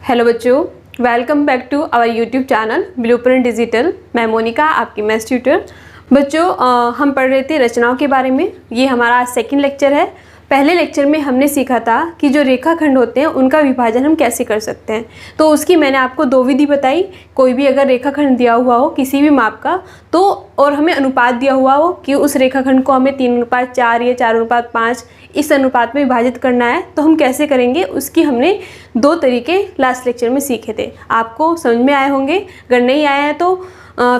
Hello बच्चों, welcome back to our YouTube channel Blueprint Digital. मैं मोनिका, आपकी मैथ्स ट्यूटर। बच्चों, हम पढ़ रहे थे रचनाओं के बारे में। ये हमारा आज सेकंड लेक्चर है। पहले लेक्चर में हमने सीखा था कि जो रेखाखंड होते हैं उनका विभाजन हम कैसे कर सकते हैं। तो उसकी मैंने आपको दो विधि बताई। कोई भी अगर रेखाखंड दिया हुआ हो किसी भी माप का, तो और हमें अनुपात दिया हुआ हो कि उस रेखाखंड को हमें 3:4 या 4:5 इस अनुपात में विभाजित करना है, तो हम कैसे करेंगे, उसकी हमने दो तरीके लास्ट लेक्चर में सीखे थे। आपको समझ में आए होंगे। अगर नहीं आए हैं तो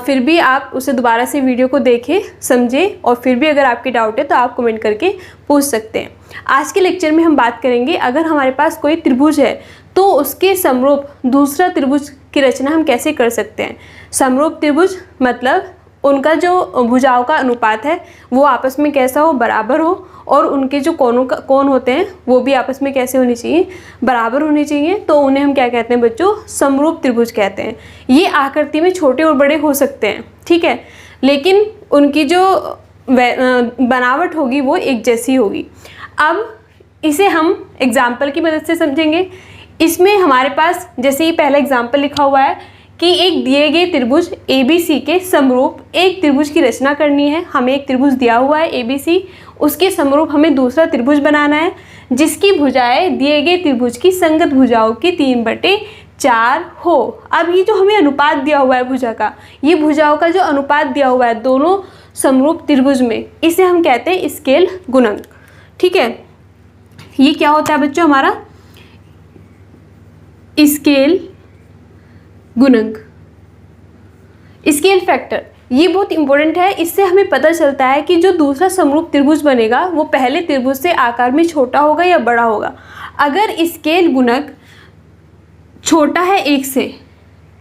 फिर भी आप उसे दोबारा से वीडियो को देखें, समझें, और फिर भी अगर आपकी डाउट है तो आप कमेंट करके पूछ सकते हैं। आज के लेक्चर में हम बात करेंगे, अगर हमारे पास कोई त्रिभुज है तो उसके समरूप दूसरा त्रिभुज की रचना हम कैसे कर सकते हैं। समरूप त्रिभुज मतलब उनका जो भुजाओं का अनुपात है वो आपस में कैसा हो, बराबर हो, और उनके जो कोण होते हैं वो भी आपस में कैसे होने चाहिए, बराबर होने चाहिए। तो उन्हें हम क्या कहते हैं बच्चों, समरूप त्रिभुज कहते हैं। ये आकृति में छोटे और बड़े हो सकते हैं, ठीक है, लेकिन उनकी जो बनावट होगी वो एक जैसी होगी। अब इसे हम एग्जाम्पल की मदद से समझेंगे। इसमें हमारे पास जैसे ये पहला एग्जाम्पल लिखा हुआ है कि एक दिए गए त्रिभुज ABC के समरूप एक त्रिभुज की रचना करनी है। हमें एक त्रिभुज दिया हुआ है ABC, उसके समरूप हमें दूसरा त्रिभुज बनाना है जिसकी भुजाएं दिए गए त्रिभुज की संगत भुजाओं की 3/4 हो। अब ये जो हमें अनुपात दिया हुआ है भुजा का, ये भुजाओं का जो अनुपात दिया हुआ है दोनों समरूप त्रिभुज में, इसे हम कहते हैं स्केल गुणक, ठीक है। ये क्या होता है बच्चों, हमारा स्केल गुणक, स्केल फैक्टर। ये बहुत इंपॉर्टेंट है। इससे हमें पता चलता है कि जो दूसरा समरूप त्रिभुज बनेगा वो पहले त्रिभुज से आकार में छोटा होगा या बड़ा होगा। अगर स्केल गुणक छोटा है 1 से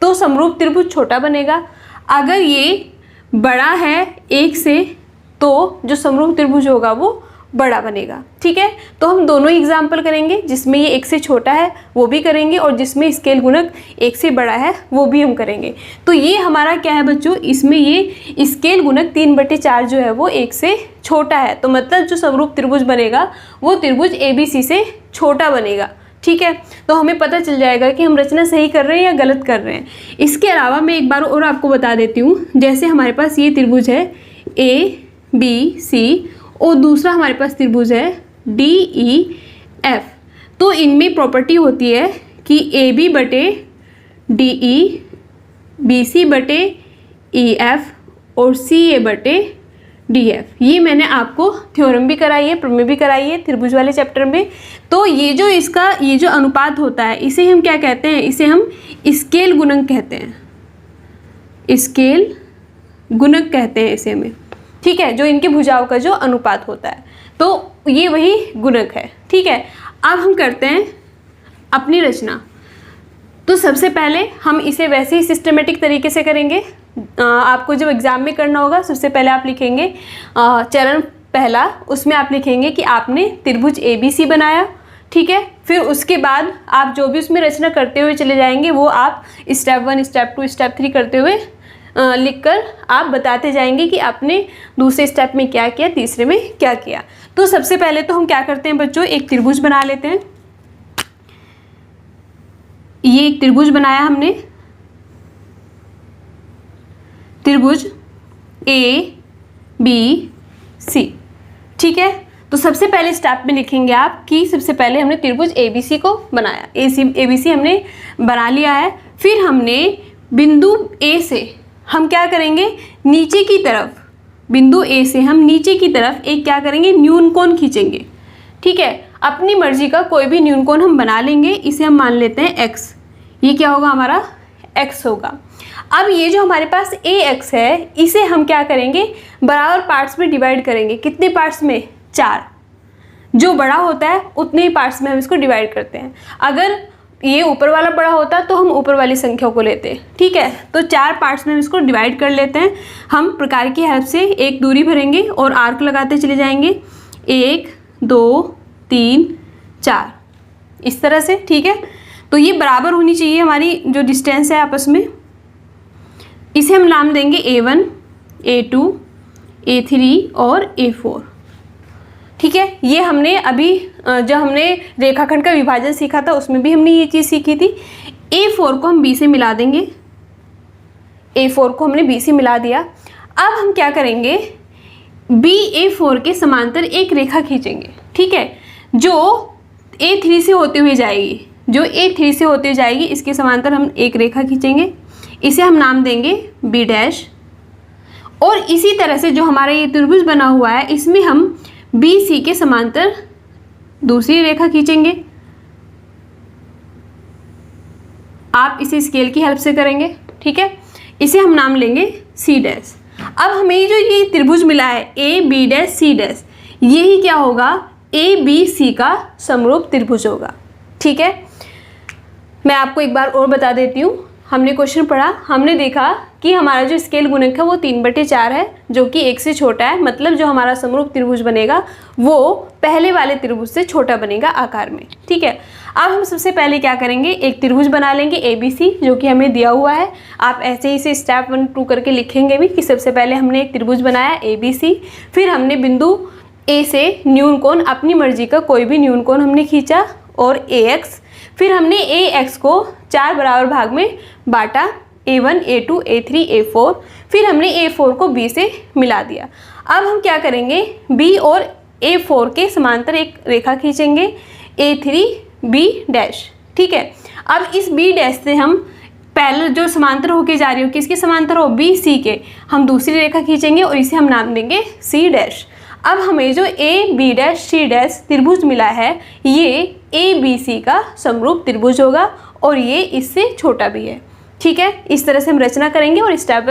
तो समरूप त्रिभुज छोटा बनेगा। अगर ये बड़ा है 1 से तो जो समरूप त्रिभुज होगा वो बड़ा बनेगा, ठीक है। तो हम दोनों एग्जाम्पल करेंगे, जिसमें ये 1 से छोटा है वो भी करेंगे और जिसमें स्केल गुणक 1 से बड़ा है वो भी हम करेंगे। तो ये हमारा क्या है बच्चों, इसमें ये स्केल गुणक 3/4 जो है वो 1 से छोटा है। तो मतलब जो समरूप त्रिभुज बनेगा वो त्रिभुज ABC से छोटा बनेगा, ठीक है। तो हमें पता चल जाएगा कि हम रचना सही कर रहे हैं या गलत कर रहे हैं। इसके अलावा मैं एक बार और आपको बता देती हूँ। जैसे हमारे पास ये त्रिभुज है ABC और दूसरा हमारे पास त्रिभुज है DEF। तो इनमें प्रॉपर्टी होती है कि AB/DE, BC/EF और CA/DF। ये मैंने आपको थ्योरम भी कराई है, प्रमेय भी कराई है त्रिभुज वाले चैप्टर में। तो ये जो इसका ये जो अनुपात होता है इसे हम क्या कहते हैं, इसे हम स्केल गुणक कहते हैं। स्केल गुणक कहते हैं इसे हमें, ठीक है, जो इनके भुजाओं का जो अनुपात होता है। तो ये वही गुणक है, ठीक है। अब हम करते हैं अपनी रचना। तो सबसे पहले हम इसे वैसे ही सिस्टमेटिक तरीके से करेंगे। आपको जब एग्ज़ाम में करना होगा सबसे पहले आप लिखेंगे चरण पहला, उसमें आप लिखेंगे कि आपने त्रिभुज ABC बनाया, ठीक है। फिर उसके बाद आप जो भी उसमें रचना करते हुए चले जाएंगे वो आप स्टेप 1, स्टेप 2, स्टेप 3 करते हुए लिखकर आप बताते जाएंगे कि आपने दूसरे स्टेप में क्या किया, तीसरे में क्या किया। तो सबसे पहले तो हम क्या करते हैं बच्चों, एक त्रिभुज बना लेते हैं। ये एक त्रिभुज बनाया हमने, त्रिभुज ABC, ठीक है। तो सबसे पहले स्टेप में लिखेंगे आप कि सबसे पहले हमने त्रिभुज ABC को बनाया, ABC हमने बना लिया है। फिर हमने बिंदु A से हम क्या करेंगे, नीचे की तरफ, बिंदु A से हम नीचे की तरफ एक क्या करेंगे, न्यून कोण खींचेंगे, ठीक है। अपनी मर्जी का कोई भी न्यून कोण हम बना लेंगे। इसे हम मान लेते हैं x। ये क्या होगा, हमारा x होगा। अब ये जो हमारे पास AX है इसे हम क्या करेंगे, बराबर पार्ट्स में डिवाइड करेंगे। कितने पार्ट्स में, 4। जो बड़ा होता है उतने ही पार्ट्स में हम इसको डिवाइड करते हैं। अगर ये ऊपर वाला बड़ा होता तो हम ऊपर वाली संख्या को लेते, ठीक है। तो 4 पार्ट्स में हम इसको डिवाइड कर लेते हैं। हम प्रकार की हेल्प से एक दूरी भरेंगे और आर्क लगाते चले जाएंगे, 1 2 3 4 इस तरह से, ठीक है। तो ये बराबर होनी चाहिए हमारी जो डिस्टेंस है आपस में। इसे हम नाम देंगे A1, A2, A3 और A4, ठीक है, ये हमने अभी जब हमने रेखाखंड का विभाजन सीखा था उसमें भी हमने ये चीज़ सीखी थी। A4 को हम B से मिला देंगे, A4 को हमने B से मिला दिया। अब हम क्या करेंगे, BA4 के समांतर एक रेखा खींचेंगे, ठीक है, जो A3 से होते हुए जाएगी, जो A3 से होते जाएगी इसके समांतर हम एक रेखा खींचेंगे, इसे हम नाम देंगे B डैश। और इसी तरह से जो हमारा ये त्रिभुज बना हुआ है इसमें हम BC के समांतर दूसरी रेखा खींचेंगे। आप इसे स्केल की हेल्प से करेंगे, ठीक है, इसे हम नाम लेंगे C डैश। अब हमें जो ये त्रिभुज मिला है AB डैश C डैश, यही क्या होगा, ABC का समरूप त्रिभुज होगा, ठीक है। मैं आपको एक बार और बता देती हूँ, हमने क्वेश्चन पढ़ा, हमने देखा कि हमारा जो स्केल गुणक है वो 3/4 है, जो कि 1 से छोटा है, मतलब जो हमारा समरूप त्रिभुज बनेगा वो पहले वाले त्रिभुज से छोटा बनेगा आकार में, ठीक है। अब हम सबसे पहले क्या करेंगे, एक त्रिभुज बना लेंगे ABC, जो कि हमें दिया हुआ है। आप ऐसे ही से स्टेप 1 2 करके लिखेंगे भी कि सबसे पहले हमने एक त्रिभुज बनाया ABC, फिर हमने बिंदु A से न्यून कोण, अपनी मर्जी का कोई भी न्यून कोण हमने खींचा, और AX, फिर हमने AX को 4 बराबर भाग में बांटा, A1 A2 A3 A4, फिर हमने A4 को B से मिला दिया। अब हम क्या करेंगे, B और A4 के समांतर एक रेखा खींचेंगे, A3 B डैश, ठीक है। अब इस B डैश से हम पैरेलल जो समांतर होके जा रही हो, किसके समांतर हो, BC के, हम दूसरी रेखा खींचेंगे और इसे हम नाम देंगे C डैश। अब हमें जो AB डैश C डैश त्रिभुज मिला है ये ABC का समरूप त्रिभुज होगा और ये इससे छोटा भी है, ठीक है। इस तरह से हम रचना करेंगे और स्टेप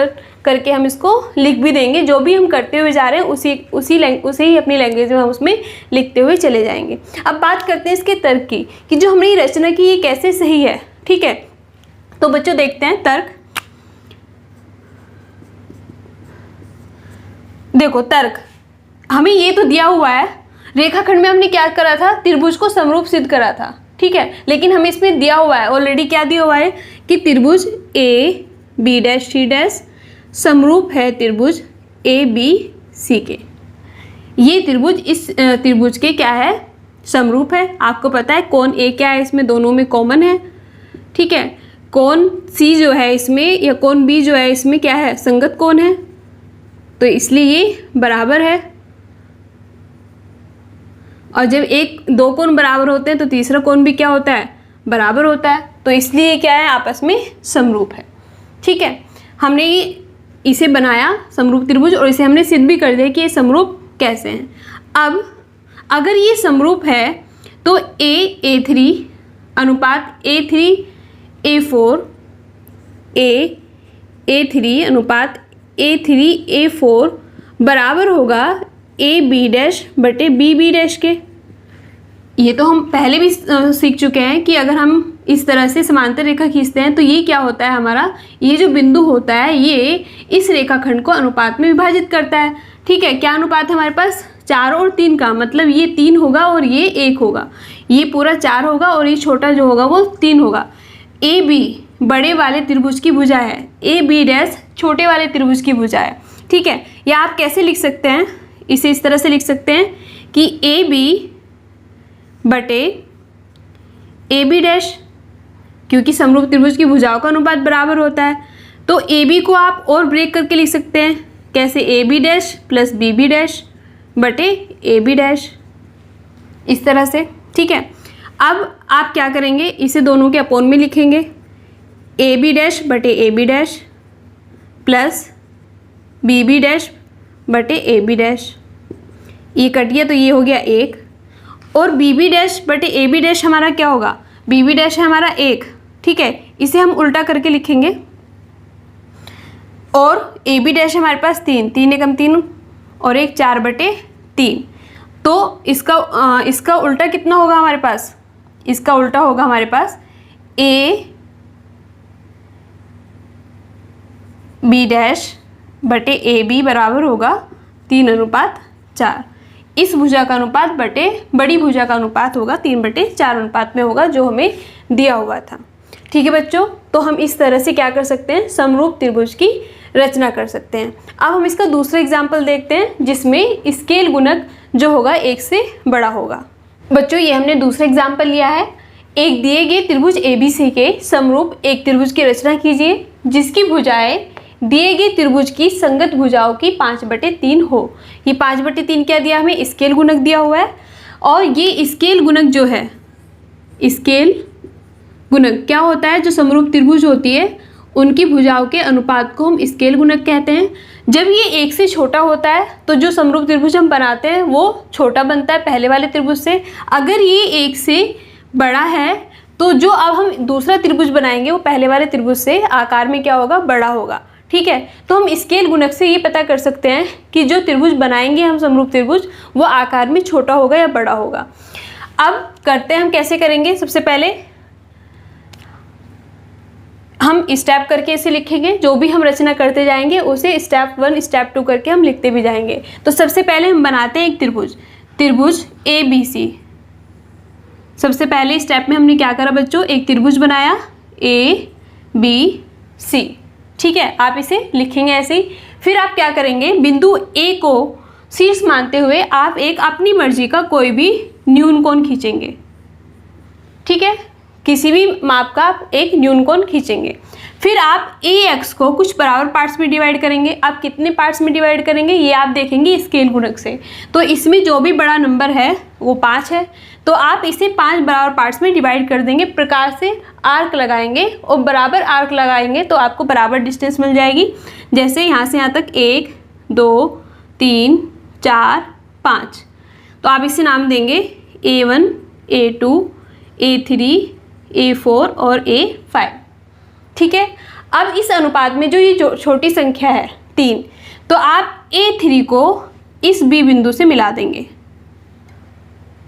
करके हम इसको लिख भी देंगे। जो भी हम करते हुए जा रहे हैं उसी ही अपनी लैंग्वेज में हम उसमें लिखते हुए चले जाएंगे। अब बात करते हैं इसके तर्क की कि जो हमने ये रचना की ये कैसे सही है, ठीक है। तो बच्चों देखते हैं तर्क। देखो तर्क, हमें ये तो दिया हुआ है, रेखाखंड में हमने क्या करा था, त्रिभुज को समरूप सिद्ध करा था, ठीक है। लेकिन हमें इसमें दिया हुआ है ऑलरेडी, क्या दिया हुआ है कि त्रिभुज AB डैश C डैश समरूप है त्रिभुज ABC के। ये त्रिभुज इस त्रिभुज के क्या है, समरूप है। आपको पता है कोण A क्या है, इसमें दोनों में कॉमन है, ठीक है। कोण C जो है इसमें, या कोण B जो है इसमें क्या है, संगत कोण है, तो इसलिए ये बराबर है। और जब दो कोण बराबर होते हैं तो तीसरा कोण भी क्या होता है, बराबर होता है, तो इसलिए क्या है, आपस में समरूप है, ठीक है। हमने इसे बनाया समरूप त्रिभुज और इसे हमने सिद्ध भी कर दिया कि ये समरूप कैसे हैं। अब अगर ये समरूप है तो A3 अनुपात A3 A4, A3 अनुपात A3 A4 बराबर होगा AB डैश बटे BB डैश के। ये तो हम पहले भी सीख चुके हैं कि अगर हम इस तरह से समांतर रेखा खींचते हैं तो ये क्या होता है, हमारा ये जो बिंदु होता है ये इस रेखाखंड को अनुपात में विभाजित करता है, ठीक है। क्या अनुपात है हमारे पास, 4 और 3 का, मतलब ये 3 होगा और ये 1 होगा, ये पूरा 4 होगा और ये छोटा जो होगा वो 3 होगा। AB बड़े वाले त्रिभुज की भुजा है, AB डैश छोटे वाले त्रिभुज की भुजा है, ठीक है। या आप कैसे लिख सकते हैं, इसे इस तरह से लिख सकते हैं कि AB बटे AB डैश, क्योंकि समरूप त्रिभुज की भुजाओं का अनुपात बराबर होता है, तो AB को आप और ब्रेक करके लिख सकते हैं, कैसे, AB dash plus BB dash बटे AB डैश, इस तरह से, ठीक है। अब आप क्या करेंगे, इसे दोनों के अपोन में लिखेंगे, AB डैश बटे AB dash plus BB dash बटे AB डैश, ये कट गया तो ये हो गया 1, और BB डैश बटे AB डैश हमारा क्या होगा, BB डैश है हमारा 1, ठीक है। इसे हम उल्टा करके लिखेंगे, और AB डैश हमारे पास 3, 3 एकम 3 और 1 4 बटे 3, तो इसका उल्टा कितना होगा हमारे पास, इसका उल्टा होगा हमारे पास AB डैश बटे AB बराबर होगा 3:4। इस भुजा का अनुपात बटे बड़ी भुजा का अनुपात होगा 3/4 अनुपात में होगा, जो हमें दिया हुआ था, ठीक है बच्चों। तो हम इस तरह से क्या कर सकते हैं, समरूप त्रिभुज की रचना कर सकते हैं। अब हम इसका दूसरा एग्जाम्पल देखते हैं जिसमें स्केल गुणक जो होगा 1 से बड़ा होगा। बच्चों ये हमने दूसरा एग्जाम्पल लिया है। एक दिए गए त्रिभुज ABC के समरूप एक त्रिभुज की रचना कीजिए जिसकी भुजाएं दिए गए त्रिभुज की संगत भुजाओं की 5/3 हो। ये 5/3 क्या दिया हमें? स्केल गुणक दिया हुआ है। और ये स्केल गुणक जो है, स्केल गुणक क्या होता है? जो समरूप त्रिभुज होती है उनकी भुजाओं के अनुपात को हम स्केल गुणक कहते हैं। जब ये 1 से छोटा होता है तो जो समरूप त्रिभुज हम बनाते हैं वो छोटा बनता है पहले वाले त्रिभुज से। अगर ये 1 से बड़ा है तो जो अब हम दूसरा त्रिभुज बनाएंगे वो पहले वाले त्रिभुज से आकार में क्या होगा? बड़ा होगा। ठीक है, तो हम स्केल गुणक से ये पता कर सकते हैं कि जो त्रिभुज बनाएंगे हम समरूप त्रिभुज वो आकार में छोटा होगा या बड़ा होगा। अब करते हैं हम कैसे करेंगे। सबसे पहले हम स्टेप करके इसे लिखेंगे। जो भी हम रचना करते जाएंगे उसे स्टेप 1 स्टेप 2 करके हम लिखते भी जाएंगे। तो सबसे पहले हम बनाते हैं एक त्रिभुज, त्रिभुज ABC। सबसे पहले स्टेप में हमने क्या करा बच्चों? एक त्रिभुज बनाया ABC। ठीक है, आप इसे लिखेंगे ऐसे ही। फिर आप क्या करेंगे? बिंदु A को शीर्ष मानते हुए आप एक अपनी मर्जी का कोई भी न्यून कोण खींचेंगे। ठीक है, किसी भी माप का आप एक न्यून कोण खींचेंगे। फिर आप AX को कुछ बराबर पार्ट्स में डिवाइड करेंगे। आप कितने पार्ट्स में डिवाइड करेंगे ये आप देखेंगे स्केल गुणक से। तो इसमें जो भी बड़ा नंबर है वो 5 है, तो आप इसे 5 बराबर पार्ट्स में डिवाइड कर देंगे। प्रकार से आर्क लगाएंगे और बराबर आर्क लगाएंगे तो आपको बराबर डिस्टेंस मिल जाएगी। जैसे यहाँ से यहाँ तक 1 2 3 4 5, तो आप इसे नाम देंगे A1 A2 A3 A4 और A5। ठीक है, अब इस अनुपात में जो ये छोटी संख्या है 3, तो आप A3 को इस B बिंदु से मिला देंगे।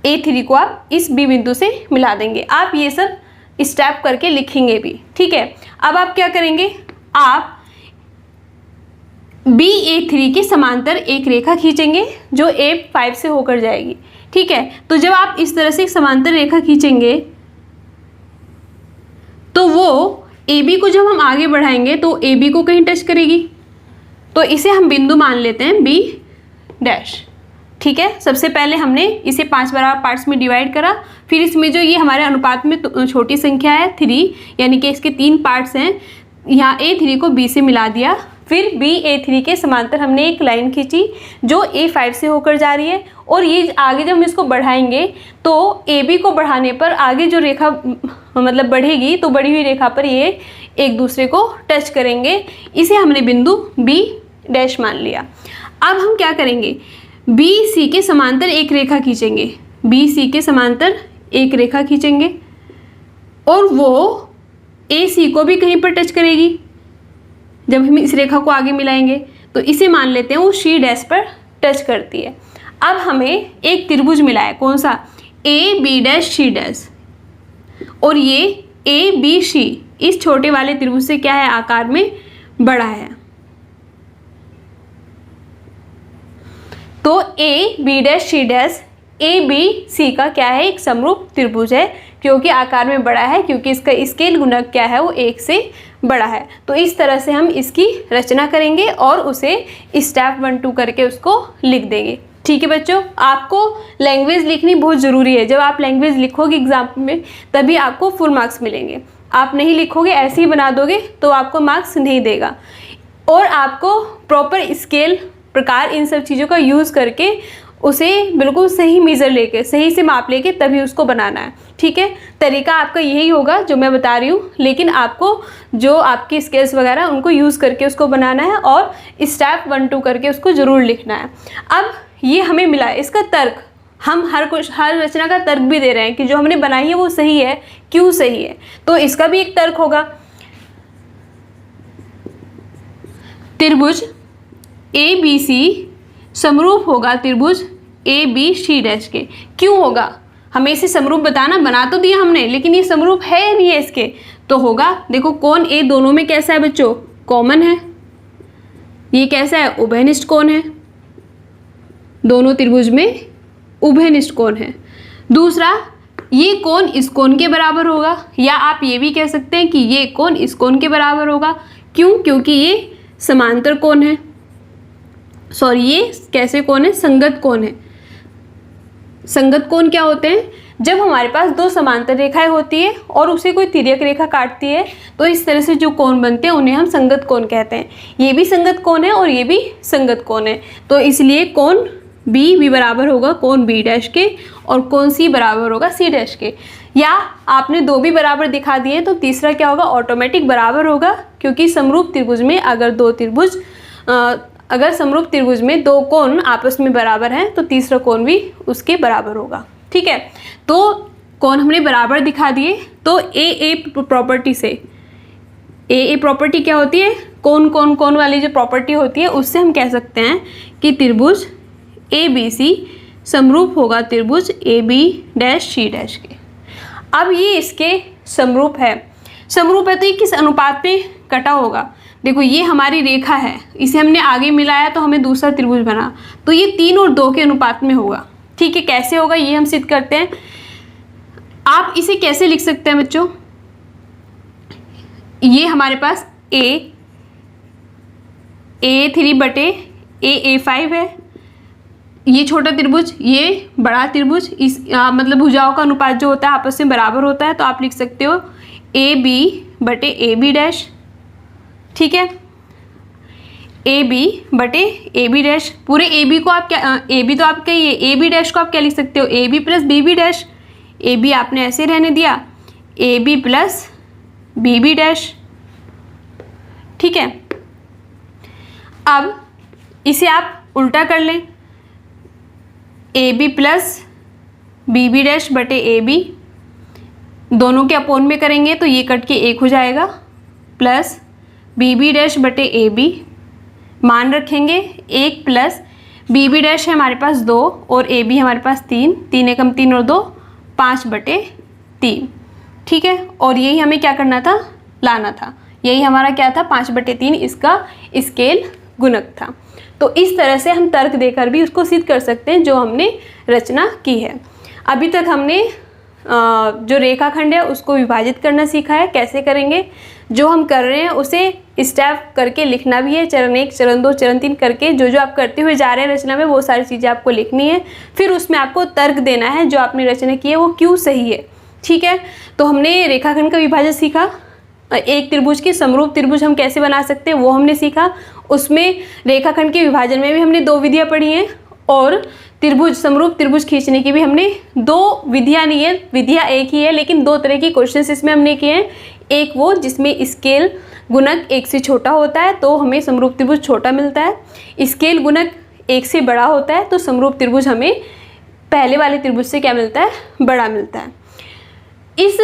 A3 को आप इस B बिंदु से मिला देंगे। आप ये सब स्टेप करके लिखेंगे भी। ठीक है, अब आप क्या करेंगे? आप BA3 के समांतर एक रेखा खींचेंगे जो A5 से होकर जाएगी। ठीक है, तो जब आप इस तरह से एक समांतर रेखा खींचेंगे तो वो AB को जब हम आगे बढ़ाएंगे तो AB को कहीं टच करेगी, तो इसे हम बिंदु मान लेते हैं B'। ठीक है, सबसे पहले हमने इसे 5 बराबर पार्ट्स में डिवाइड करा। फिर इसमें जो ये हमारे अनुपात में छोटी संख्या है 3, यानी कि इसके 3 पार्ट्स हैं, यहाँ A3 को B से मिला दिया। फिर BA3 के समांतर हमने एक लाइन खींची जो A5 से होकर जा रही है, और ये आगे जब हम इसको बढ़ाएंगे तो AB को बढ़ाने पर आगे जो रेखा मतलब बढ़ेगी तो बढ़ी हुई रेखा पर ये एक दूसरे को टच करेंगे। इसे हमने बिंदु B' मान लिया। अब हम क्या करेंगे? BC के समांतर एक रेखा खींचेंगे। BC के समांतर एक रेखा खींचेंगे और वो AC को भी कहीं पर टच करेगी। जब हम इस रेखा को आगे मिलाएंगे तो इसे मान लेते हैं वो C' पर टच करती है। अब हमें एक त्रिभुज मिला है, कौन सा? AB'C', और ये ABC इस छोटे वाले त्रिभुज से क्या है? आकार में बड़ा है। तो AB'C' ABC का क्या है? एक समरूप त्रिभुज है, क्योंकि आकार में बड़ा है, क्योंकि इसका स्केल गुणक क्या है? वो 1 से बड़ा है। तो इस तरह से हम इसकी रचना करेंगे और उसे स्टेप 1 2 करके उसको लिख देंगे। ठीक है बच्चों, आपको लैंग्वेज लिखनी बहुत ज़रूरी है। जब आप लैंग्वेज लिखोगे एग्जाम में तभी आपको फुल मार्क्स मिलेंगे। आप नहीं लिखोगे, ऐसे ही बना दोगे तो आपको मार्क्स नहीं देगा। और आपको प्रॉपर स्केल, प्रकार, इन सब चीज़ों का यूज़ करके उसे बिल्कुल सही मेज़र लेके, सही से माप लेके तभी उसको बनाना है। ठीक है, तरीका आपका यही होगा जो मैं बता रही हूँ, लेकिन आपको जो आपकी स्केल्स वगैरह उनको यूज़ करके उसको बनाना है और स्टेप 1 2 करके उसको ज़रूर लिखना है। अब ये हमें मिला है, इसका तर्क हम हर रचना का तर्क भी दे रहे हैं कि जो हमने बनाई है वो सही है, क्यों सही है, तो इसका भी एक तर्क होगा। त्रिभुज ABC समरूप होगा त्रिभुज ABC' के। क्यों होगा? हमें इसे समरूप बना तो दिया हमने, लेकिन ये समरूप है या नहीं है इसके, तो होगा। देखो कोण A दोनों में कैसा है बच्चों? कॉमन है। ये कैसा है? उभयनिष्ठ कोण है। दोनों त्रिभुज में उभयनिष्ठ कोण है। दूसरा, ये कोण इस कोण के बराबर होगा, या आप ये भी कह सकते हैं कि ये कोण इस कोण के बराबर होगा। क्यों? क्योंकि ये समांतर कोण है। सॉरी, ये कैसे कोण है? संगत कोण है। संगत कोण क्या होते हैं? जब हमारे पास दो समांतर रेखाएं होती है और उसे कोई तिर्यक रेखा काटती है तो इस तरह से जो कोण बनते हैं उन्हें हम संगत कोण कहते हैं। ये भी संगत कोण है और ये भी संगत कोण है, तो इसलिए कोण बी भी बराबर होगा कोण बी डैश के और कोण सी बराबर होगा सी डैश के। या आपने दो भी बराबर दिखा दिए तो तीसरा क्या होगा? ऑटोमेटिक बराबर होगा, क्योंकि समरूप त्रिभुज में अगर समरूप त्रिभुज में दो कोण आपस में बराबर हैं तो तीसरा कोण भी उसके बराबर होगा। ठीक है, तो कोण हमने बराबर दिखा दिए। तो ए प्रॉपर्टी से, ए प्रॉपर्टी क्या होती है? कोण वाली जो प्रॉपर्टी होती है उससे हम कह सकते हैं कि त्रिभुज ए बी सी समरूप होगा त्रिभुज A B dash C dash के। अब ये इसके समरूप है तो ये किस अनुपात में कटा होगा? देखो ये हमारी रेखा है, इसे हमने आगे मिलाया तो हमें दूसरा त्रिभुज बना, तो ये 3 और 2 के अनुपात में होगा। ठीक है, कैसे होगा ये हम सिद्ध करते हैं। आप इसे कैसे लिख सकते हैं बच्चों? ये हमारे पास A3 बटे A5 है, ये छोटा त्रिभुज, ये बड़ा त्रिभुज, इस मतलब भुजाओं का अनुपात जो होता है आपस में बराबर होता है, तो आप लिख सकते हो AB बटे AB डैश। ठीक है, AB बटे AB डैश। पूरे AB को आप क्या, AB तो आपका ये AB डैश को आप क्या लिख सकते हो? AB plus BB dash. AB आपने ऐसे रहने दिया, AB प्लस BB डैश। ठीक है, अब इसे आप उल्टा कर लें, AB प्लस BB डैश बटे AB, दोनों के अपोन में करेंगे तो ये कट के 1 हो जाएगा, प्लस BB डैश बटे AB, मान रखेंगे 1 प्लस BB डैश है हमारे पास 2 और AB हमारे पास 3, 3 एकम 3 और 2 5 बटे 3। ठीक है, और यही हमें क्या करना था? लाना था। यही हमारा क्या था? 5 बटे 3 इसका स्केल गुणक था। तो इस तरह से हम तर्क देकर भी उसको सिद्ध कर सकते हैं जो हमने रचना की है। अभी तक हमने जो रेखाखंड है उसको विभाजित करना सीखा है। कैसे करेंगे? जो हम कर रहे हैं उसे स्टेप करके लिखना भी है, चरण 1, चरण 2, चरण 3 करके जो आप करते हुए जा रहे हैं रचना में वो सारी चीज़ें आपको लिखनी है। फिर उसमें आपको तर्क देना है जो आपने रचना की है वो क्यों सही है। ठीक है, तो हमने रेखाखंड का विभाजन सीखा, एक त्रिभुज के समरूप त्रिभुज हम कैसे बना सकते हैं वो हमने सीखा। उसमें रेखाखंड के विभाजन में भी हमने 2 विधियाँ पढ़ी हैं और समरूप त्रिभुज खींचने की भी हमने 2 विधियाँ नहीं है, विधियाँ एक ही है लेकिन 2 तरह की क्वेश्चंस इसमें हमने किए हैं। एक वो जिसमें स्केल गुणक 1 से छोटा होता है तो हमें समरूप त्रिभुज छोटा मिलता है, स्केल गुणक 1 से बड़ा होता है तो समरूप त्रिभुज हमें पहले वाले त्रिभुज से क्या मिलता है? बड़ा मिलता है। इस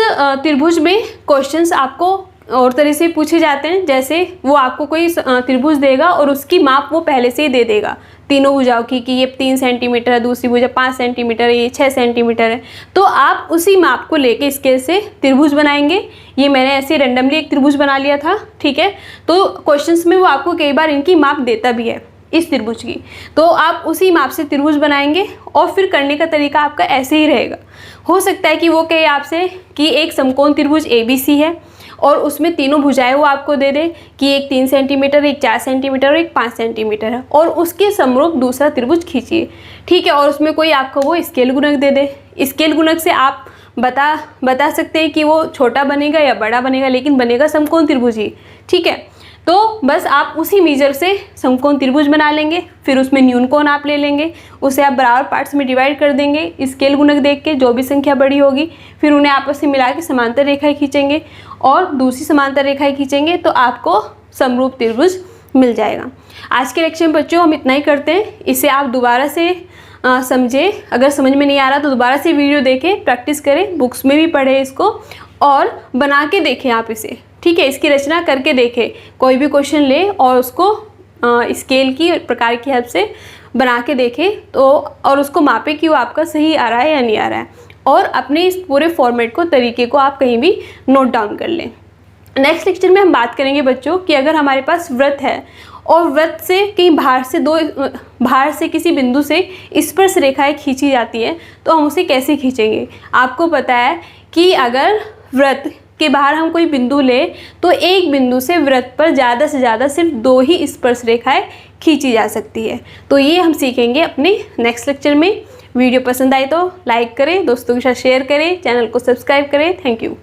त्रिभुज में क्वेश्चंस आपको और तरह से पूछे जाते हैं, जैसे वो आपको कोई त्रिभुज देगा और उसकी माप वो पहले से ही दे देगा तीनों भुजाओं की कि ये 3 सेंटीमीटर है, दूसरी भुजा 5 सेंटीमीटर है, ये 6 सेंटीमीटर है, तो आप उसी माप को लेके स्केल से त्रिभुज बनाएंगे। ये मैंने ऐसे रेंडमली एक त्रिभुज बना लिया था। ठीक है, तो क्वेश्चंस में वो आपको कई बार इनकी माप देता भी है इस त्रिभुज की, तो आप उसी माप से त्रिभुज बनाएंगे और फिर करने का तरीका आपका ऐसे ही रहेगा। हो सकता है कि वो कहे आपसे कि एक समकोण त्रिभुज ABC है और उसमें तीनों भुजाएं वो आपको दे दे कि एक 3 सेंटीमीटर, एक 4 सेंटीमीटर और एक 5 सेंटीमीटर है और उसके समरूप दूसरा त्रिभुज खींचिए। ठीक है, और उसमें कोई आपको वो स्केल गुणक दे दे। स्केल गुणक से आप बता सकते हैं कि वो छोटा बनेगा या बड़ा बनेगा, लेकिन बनेगा समकोण त्रिभुज ही। ठीक है, तो बस आप उसी मेजर से समकोण त्रिभुज बना लेंगे, फिर उसमें न्यून कोण आप ले लेंगे, उसे आप बराबर पार्ट्स में डिवाइड कर देंगे स्केल गुणक देख के, जो भी संख्या बड़ी होगी, फिर उन्हें आपस में मिला के समांतर रेखाएं खींचेंगे और दूसरी समांतर रेखाएं खींचेंगे तो आपको समरूप त्रिभुज मिल जाएगा। आज के लेक्चर में बच्चों हम इतना ही करते हैं। इसे आप दोबारा से समझें, अगर समझ में नहीं आ रहा तो दोबारा से वीडियो देखें, प्रैक्टिस करें, बुक्स में भी पढ़ें इसको और बना के देखें आप इसे। ठीक है, इसकी रचना करके देखें, कोई भी क्वेश्चन ले और उसको स्केल की प्रकार की हेल्प से बना के देखें तो और उसको मापे कि वो आपका सही आ रहा है या नहीं आ रहा है, और अपने इस पूरे फॉर्मेट को, तरीके को आप कहीं भी नोट डाउन कर लें। नेक्स्ट लेक्चर में हम बात करेंगे बच्चों कि अगर हमारे पास वृत्त है और वृत्त से कहीं बाहर से किसी बिंदु से स्पर्श रेखाएं खींची जाती है तो हम उसे कैसे खींचेंगे। आपको पता है कि अगर वृत्त के बाहर हम कोई बिंदु ले तो एक बिंदु से वृत्त पर ज़्यादा से ज़्यादा सिर्फ 2 ही स्पर्श रेखाएं खींची जा सकती है। तो ये हम सीखेंगे अपने नेक्स्ट लेक्चर में। वीडियो पसंद आए तो लाइक करें, दोस्तों के साथ शेयर करें, चैनल को सब्सक्राइब करें। Thank you.